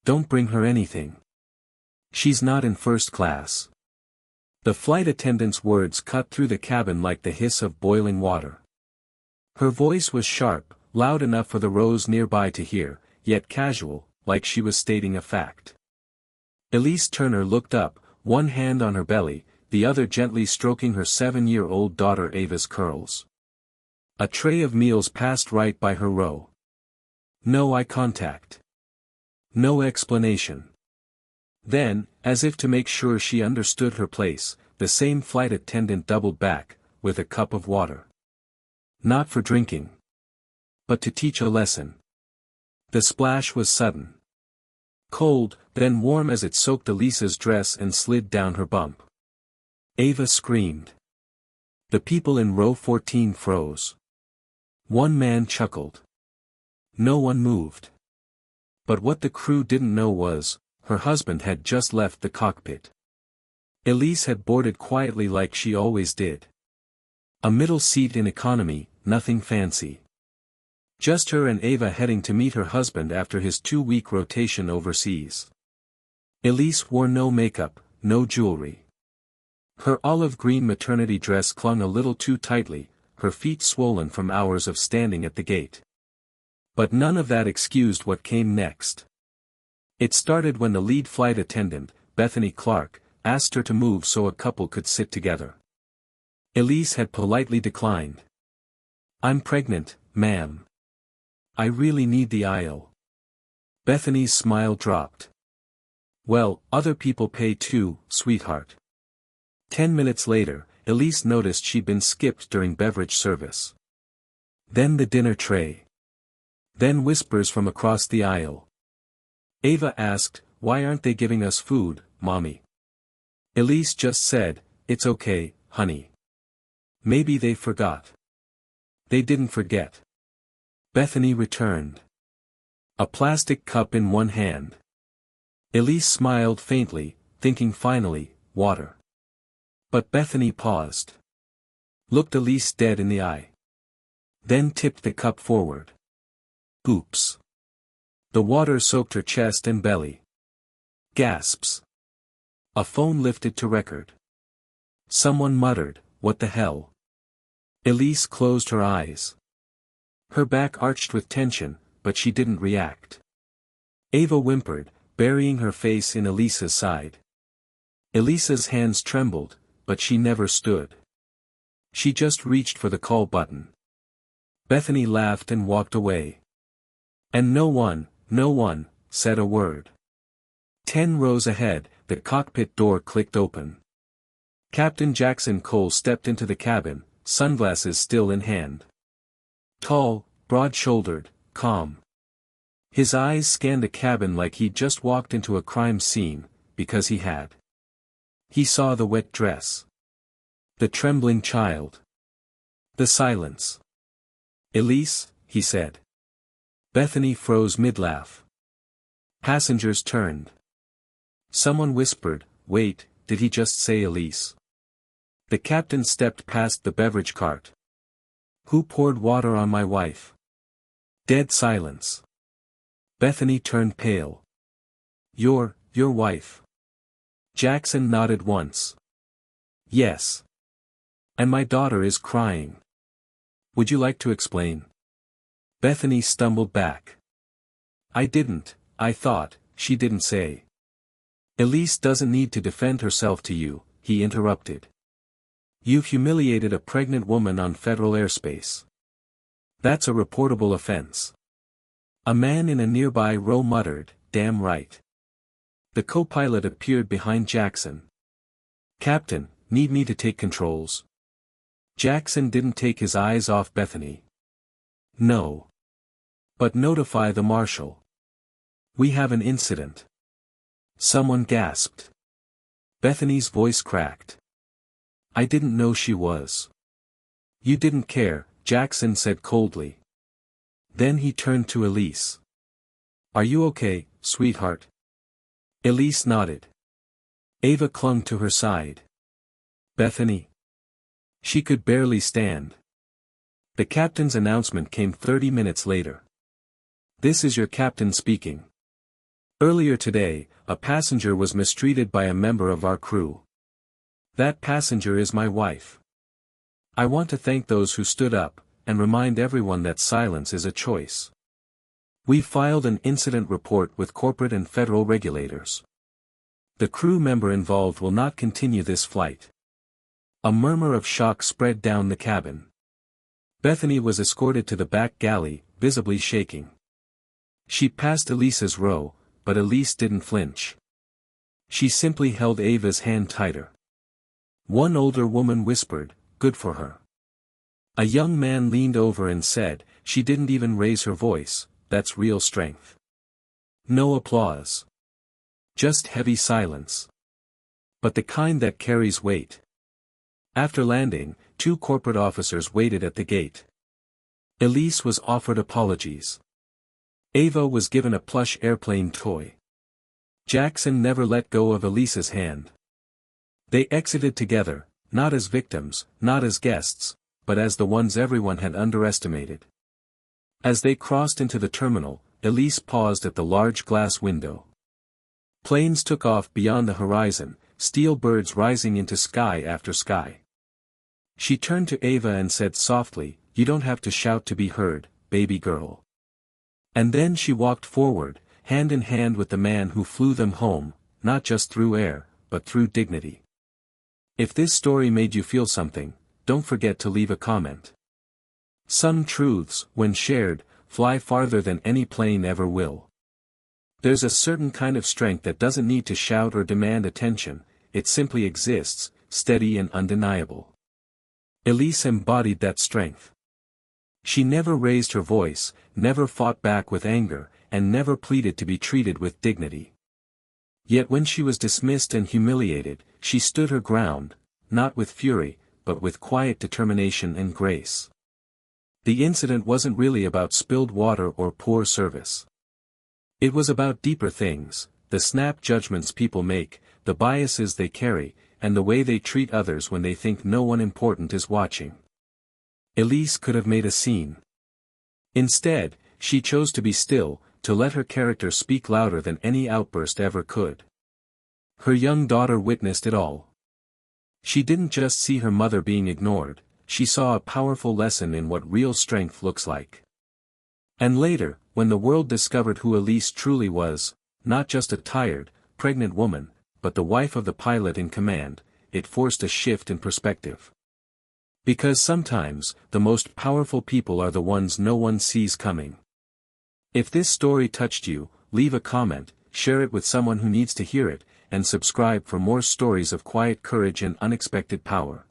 Don't bring her anything. She's not in first class. The flight attendant's words cut through the cabin like the hiss of boiling water. Her voice was sharp, loud enough for the rows nearby to hear, yet casual, like she was stating a fact. Elise Turner looked up, one hand on her belly, the other gently stroking her 7-year-old daughter Ava's curls. A tray of meals passed right by her row. No eye contact. No explanation. Then, as if to make sure she understood her place, the same flight attendant doubled back, with a cup of water. Not for drinking. But to teach a lesson. The splash was sudden. Cold, then warm as it soaked Elise's dress and slid down her bump. Ava screamed. The people in row 14 froze. One man chuckled. No one moved. But what the crew didn't know was, her husband had just left the cockpit. Elise had boarded quietly like she always did. A middle seat in economy, nothing fancy. Just her and Ava heading to meet her husband after his 2-week rotation overseas. Elise wore no makeup, no jewelry. Her olive-green maternity dress clung a little too tightly, her feet swollen from hours of standing at the gate. But none of that excused what came next. It started when the lead flight attendant, Bethany Clark, asked her to move so a couple could sit together. Elise had politely declined. "I'm pregnant, ma'am. I really need the aisle." Bethany's smile dropped. "Well, other people pay too, sweetheart." 10 minutes later, Elise noticed she'd been skipped during beverage service. Then the dinner tray. Then whispers from across the aisle. Ava asked, "Why aren't they giving us food, Mommy?" Elise just said, "It's okay, honey. Maybe they forgot." They didn't forget. Bethany returned. A plastic cup in one hand. Elise smiled faintly, thinking finally, water. But Bethany paused. Looked Elise dead in the eye. Then tipped the cup forward. Oops. The water soaked her chest and belly. Gasps. A phone lifted to record. Someone muttered, "What the hell?" Elise closed her eyes. Her back arched with tension, but she didn't react. Ava whimpered, burying her face in Elise's side. Elise's hands trembled, but she never stood. She just reached for the call button. Bethany laughed and walked away. And no one, said a word. 10 rows ahead, the cockpit door clicked open. Captain Jackson Cole stepped into the cabin, sunglasses still in hand. Tall, broad-shouldered, calm. His eyes scanned the cabin like he'd just walked into a crime scene, because he had. He saw the wet dress. The trembling child. The silence. "Elise," he said. Bethany froze mid-laugh. Passengers turned. Someone whispered, "Wait, did he just say Elise?" The captain stepped past the beverage cart. "Who poured water on my wife?" Dead silence. Bethany turned pale. Your wife." Jackson nodded once. "Yes. And my daughter is crying. Would you like to explain?" Bethany stumbled back. I thought, she didn't say." "Elise doesn't need to defend herself to you," he interrupted. "You've humiliated a pregnant woman on federal airspace. That's a reportable offense." A man in a nearby row muttered, "Damn right." The co-pilot appeared behind Jackson. "Captain, need me to take controls?" Jackson didn't take his eyes off Bethany. "No. But notify the marshal. We have an incident." Someone gasped. Bethany's voice cracked. "I didn't know she was." "You didn't care," Jackson said coldly. Then he turned to Elise. "Are you okay, sweetheart?" Elise nodded. Ava clung to her side. "Bethany?" She could barely stand. The captain's announcement came 30 minutes later. "This is your captain speaking." Earlier today, a passenger was mistreated by a member of our crew. That passenger is my wife. I want to thank those who stood up, and remind everyone that silence is a choice. We filed an incident report with corporate and federal regulators. The crew member involved will not continue this flight. A murmur of shock spread down the cabin. Bethany was escorted to the back galley, visibly shaking. She passed Elise's row, but Elise didn't flinch. She simply held Ava's hand tighter. One older woman whispered, "Good for her." A young man leaned over and said, "She didn't even raise her voice, that's real strength." No applause. Just heavy silence. But the kind that carries weight. After landing, 2 corporate officers waited at the gate. Elise was offered apologies. Ava was given a plush airplane toy. Jackson never let go of Elise's hand. They exited together, not as victims, not as guests, but as the ones everyone had underestimated. As they crossed into the terminal, Elise paused at the large glass window. Planes took off beyond the horizon, steel birds rising into sky after sky. She turned to Ava and said softly, "You don't have to shout to be heard, baby girl." And then she walked forward, hand in hand with the man who flew them home, not just through air, but through dignity. If this story made you feel something, don't forget to leave a comment. Some truths, when shared, fly farther than any plane ever will. There's a certain kind of strength that doesn't need to shout or demand attention, it simply exists, steady and undeniable. Elise embodied that strength. She never raised her voice, never fought back with anger, and never pleaded to be treated with dignity. Yet when she was dismissed and humiliated, she stood her ground, not with fury, but with quiet determination and grace. The incident wasn't really about spilled water or poor service. It was about deeper things, the snap judgments people make, the biases they carry, and the way they treat others when they think no one important is watching. Elise could have made a scene. Instead, she chose to be still, to let her character speak louder than any outburst ever could. Her young daughter witnessed it all. She didn't just see her mother being ignored, she saw a powerful lesson in what real strength looks like. And later, when the world discovered who Elise truly was, not just a tired, pregnant woman, but the wife of the pilot in command, it forced a shift in perspective. Because sometimes, the most powerful people are the ones no one sees coming. If this story touched you, leave a comment, share it with someone who needs to hear it, and subscribe for more stories of quiet courage and unexpected power.